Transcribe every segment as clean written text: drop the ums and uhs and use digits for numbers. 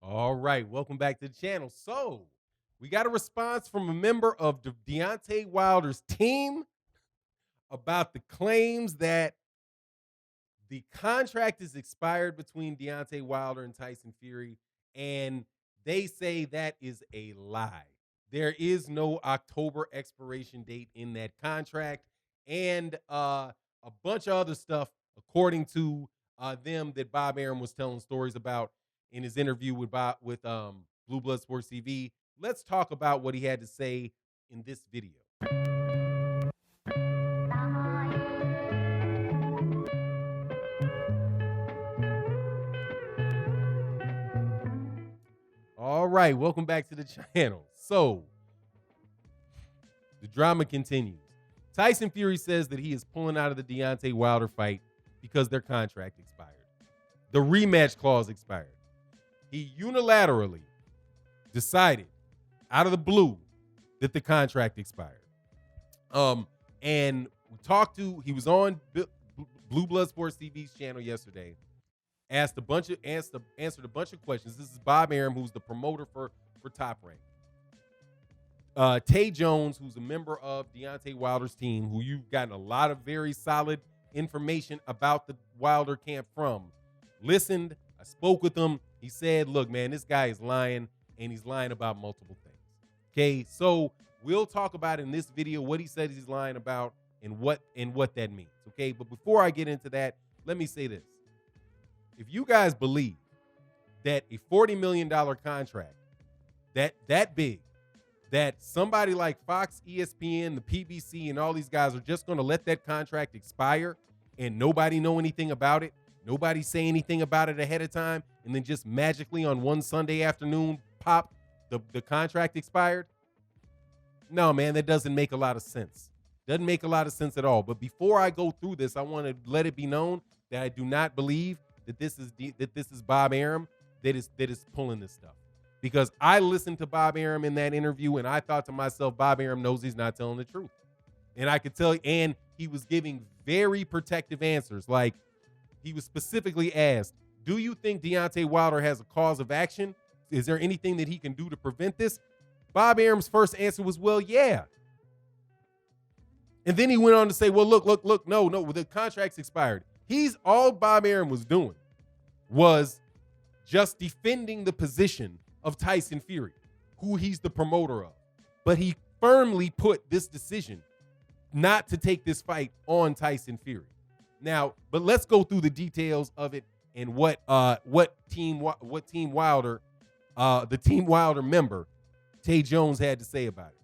All right, welcome back to the channel. So, we got a response from a member of the Deontay Wilder's team about the claims that the contract is expired between Deontay Wilder and Tyson Fury, and they say that is a lie. There is no October expiration date in that contract, and a bunch of other stuff, according to them, that Bob Arum was telling stories about in his interview with Blue Blood Sports TV. Let's talk about what he had to say in this video. All right, welcome back to the channel. So, the drama continues. Tyson Fury says that he is pulling out of the Deontay Wilder fight because their contract expired. The rematch clause expired. He unilaterally decided out of the blue that the contract expired. And he was on Blue Blood Sports TV's channel yesterday, answered a bunch of questions. This is Bob Arum, who's the promoter for Top Rank. Tay Jones, who's a member of Deontay Wilder's team, who you've gotten a lot of very solid information about the Wilder camp from, listened. I spoke with him. He said, look, man, this guy is lying, and he's lying about multiple things. Okay, so we'll talk about in this video what he said he's lying about and what that means. Okay, but before I get into that, let me say this. If you guys believe that a $40 million contract, that big, that somebody like Fox, ESPN, the PBC, and all these guys are just going to let that contract expire and nobody know anything about it, nobody say anything about it ahead of time, and then just magically on one Sunday afternoon, pop, the contract expired? No, man, that doesn't make a lot of sense. Doesn't make a lot of sense at all. But before I go through this, I want to let it be known that I do not believe that this is Bob Arum that is pulling this stuff. Because I listened to Bob Arum in that interview, and I thought to myself, Bob Arum knows he's not telling the truth. And I could tell, and he was giving very protective answers. Like, he was specifically asked, do you think Deontay Wilder has a cause of action? Is there anything that he can do to prevent this? Bob Arum's first answer was, well, yeah. And then he went on to say, well, look, no, the contract's expired. All Bob Arum was doing was just defending the position of Tyson Fury, who he's the promoter of. But he firmly put this decision not to take this fight on Tyson Fury. Now, but let's go through the details of it and what Team Wilder, the Team Wilder member, Tay Jones, had to say about it.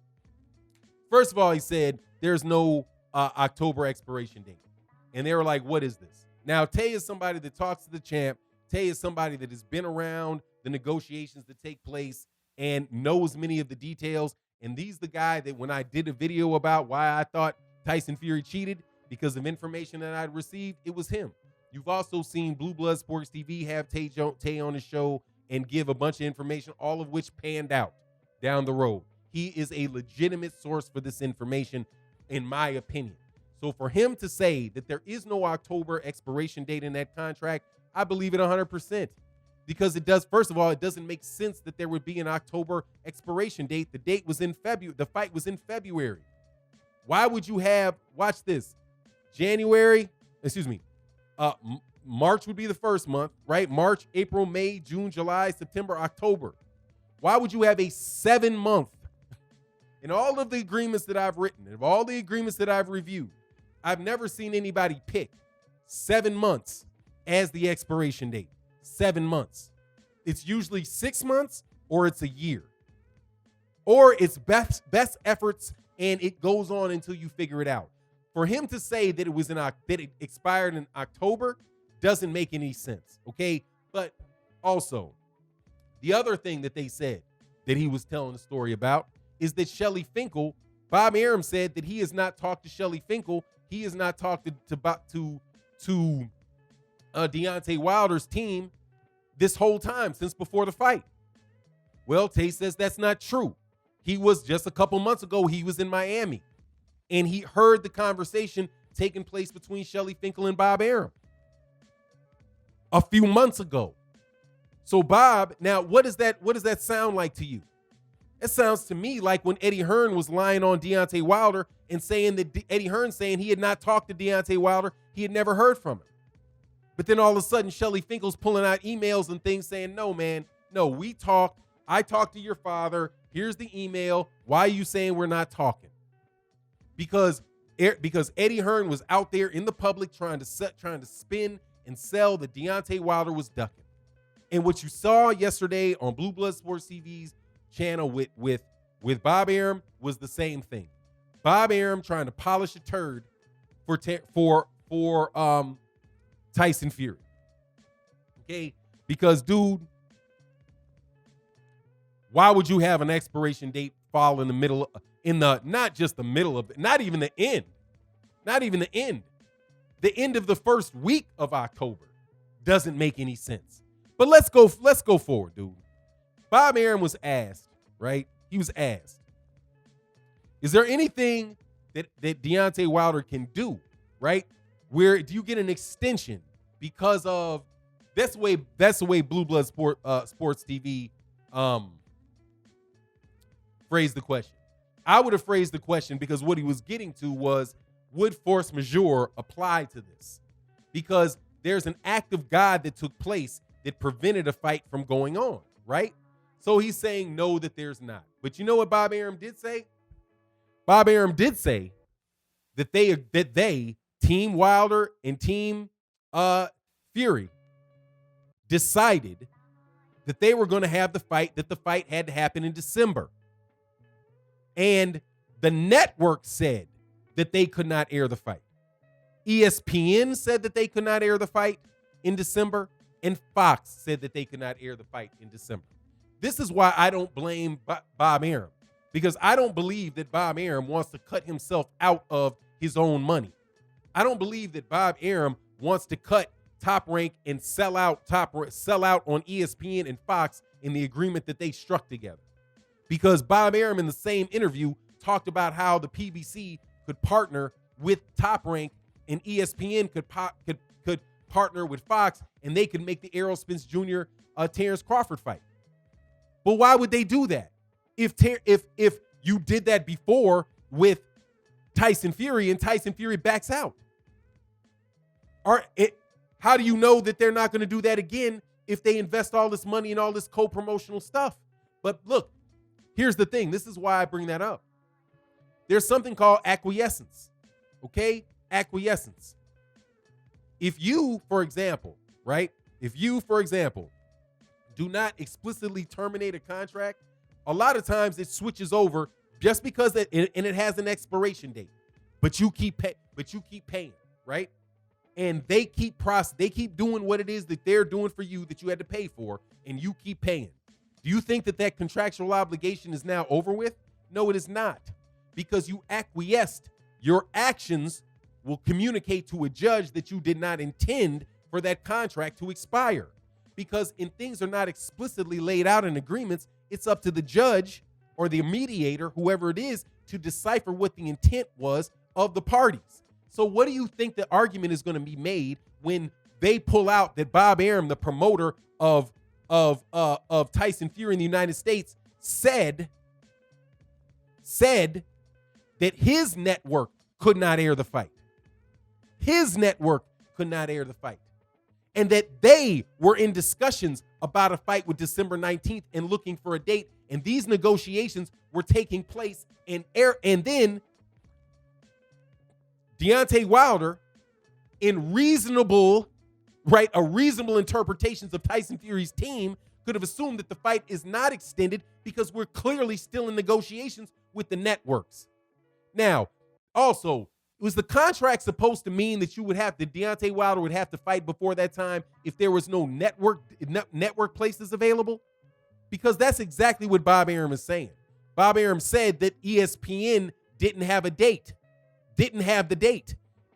First of all, he said there's no October expiration date. And they were like, what is this? Now, Tay is somebody that talks to the champ. Tay is somebody that has been around the negotiations that take place and knows many of the details. And he's the guy that when I did a video about why I thought Tyson Fury cheated because of information that I'd received, it was him. You've also seen Blue Blood Sports TV have Tay on his show and give a bunch of information, all of which panned out down the road. He is a legitimate source for this information, in my opinion. So for him to say that there is no October expiration date in that contract, I believe it 100%. Because it does, first of all, it doesn't make sense that there would be an October expiration date. The date was in February. The fight was in February. Why would you have, watch this, March would be the first month, right? March, April, May, June, July, September, October. Why would you have a 7-month? In all of the agreements that I've written, of all the agreements that I've reviewed, I've never seen anybody pick 7 months as the expiration date. 7 months. It's usually 6 months or it's a year. Or it's best efforts and it goes on until you figure it out. For him to say that it expired in October doesn't make any sense, okay? But also, the other thing that they said that he was telling the story about is that Shelly Finkel, Bob Arum said that he has not talked to Shelly Finkel. He has not talked to Deontay Wilder's team this whole time since before the fight. Well, Tay says that's not true. He was just a couple months ago, he was in Miami and he heard the conversation taking place between Shelly Finkel and Bob Arum a few months ago. So Bob, now what does that sound like to you? It sounds to me like when Eddie Hearn was lying on Deontay Wilder and saying that Eddie Hearn saying he had not talked to Deontay Wilder, he had never heard from him. But then all of a sudden, Shelly Finkel's pulling out emails and things saying, no, man, no, we talked. I talked to your father. Here's the email. Why are you saying we're not talking? Because Eddie Hearn was out there in the public trying to spin and sell that Deontay Wilder was ducking. And what you saw yesterday on Blue Blood Sports TV's channel with Bob Arum was the same thing. Bob Arum trying to polish a turd for Tyson Fury. Okay? Because, dude, why would you have an expiration date fall in the middle, not just the middle of it, not even the end. Not even the end. The end of the first week of October doesn't make any sense. But let's go forward, dude. Bob Arum was asked, right? He was asked, is there anything that Deontay Wilder can do, right? Where do you get an extension because of that's the way Blue Blood Sports TV phrased the question. I would have phrased the question because what he was getting to was, would force majeure apply to this? Because there's an act of God that took place that prevented a fight from going on, right? So he's saying no, that there's not. But you know what Bob Arum did say? Bob Arum did say that they Team Wilder and Team Fury decided that they were going to have the fight, that the fight had to happen in December. And the network said that they could not air the fight. ESPN said that they could not air the fight in December, and Fox said that they could not air the fight in December. This is why I don't blame Bob Arum, because I don't believe that Bob Arum wants to cut himself out of his own money. I don't believe that Bob Arum wants to cut Top Rank and sell out on ESPN and Fox in the agreement that they struck together. Because Bob Arum in the same interview talked about how the PBC could partner with Top Rank and ESPN could partner with Fox, and they could make the Errol Spence Jr. Terrence Crawford fight. But why would they do that? If you did that before with Tyson Fury and Tyson Fury backs out? How do you know that they're not going to do that again if they invest all this money in all this co-promotional stuff? But look, here's the thing. This is why I bring that up. There's something called acquiescence, okay? Acquiescence. If you, for example, do not explicitly terminate a contract, a lot of times it switches over just because it has an expiration date, but you keep paying, right? And they keep doing what it is that they're doing for you that you had to pay for, and you keep paying. Do you think that contractual obligation is now over with? No, it is not, because you acquiesced. Your actions will communicate to a judge that you did not intend for that contract to expire. Because in things are not explicitly laid out in agreements, it's up to the judge or the mediator, whoever it is, to decipher what the intent was of the parties. So what do you think the argument is going to be made when they pull out that Bob Arum, the promoter of Tyson Fury in the United States, said that his network could not air the fight? His network could not air the fight. And that they were in discussions about a fight with December 19th and looking for a date. And these negotiations were taking place and then Deontay Wilder, in reasonable interpretations of Tyson Fury's team, could have assumed that the fight is not extended because we're clearly still in negotiations with the networks. Now, also, was the contract supposed to mean that Deontay Wilder would have to fight before that time if there was no network places available? Because that's exactly what Bob Arum is saying. Bob Arum said that ESPN didn't have the date,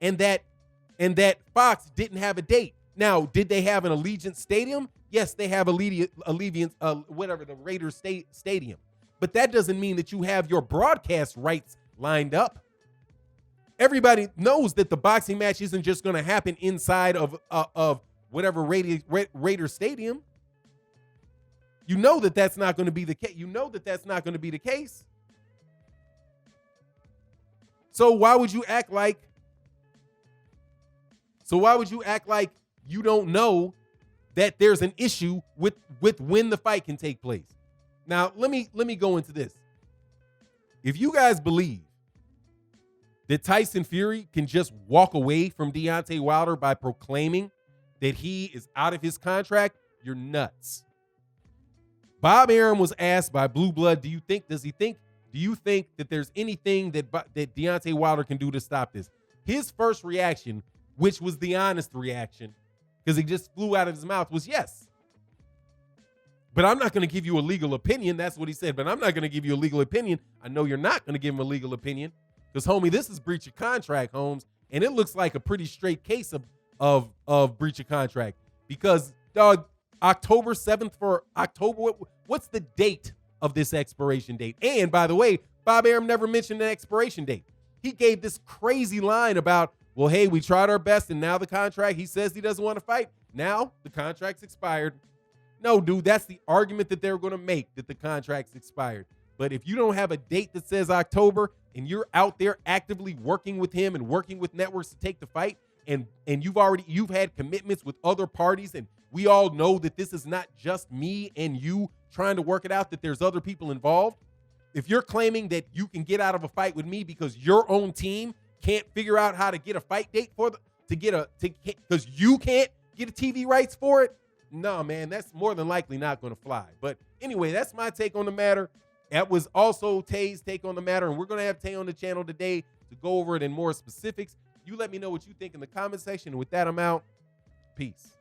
and that Fox didn't have a date. Now, did they have an Allegiant Stadium? Yes, they have the Raiders Stadium. But that doesn't mean that you have your broadcast rights lined up. Everybody knows that the boxing match isn't just going to happen inside of whatever Raider Stadium. You know that that's not going to be the case. You know that that's not going to be the case. So why would you act like you don't know that there's an issue with when the fight can take place? Now, let me go into this. If you guys believe that Tyson Fury can just walk away from Deontay Wilder by proclaiming that he is out of his contract, you're nuts. Bob Arum was asked by Blue Blood, do you think that there's anything that Deontay Wilder can do to stop this? His first reaction, which was the honest reaction, because he just flew out of his mouth, was yes. But I'm not going to give you a legal opinion. That's what he said. But I'm not going to give you a legal opinion. I know you're not going to give him a legal opinion because, homie, this is breach of contract, Holmes. And it looks like a pretty straight case of breach of contract because, dog, October 7th for October. What's the date of this expiration date? And by the way, Bob Arum never mentioned an expiration date. He gave this crazy line about, well, hey, we tried our best and now the contract, he says he doesn't want to fight. Now the contract's expired. No, dude, that's the argument that they're going to make, that the contract's expired. But if you don't have a date that says October and you're out there actively working with him and working with networks to take the fight, and you've had commitments with other parties, and we all know that this is not just me and you trying to work it out, that there's other people involved. If you're claiming that you can get out of a fight with me because your own team can't figure out how to get a fight date because you can't get a TV rights for it, no, man, that's more than likely not going to fly. But anyway, that's my take on the matter. That was also Tay's take on the matter, and we're going to have Tay on the channel today to go over it in more specifics. You let me know what you think in the comment section. With that, I'm out. Peace.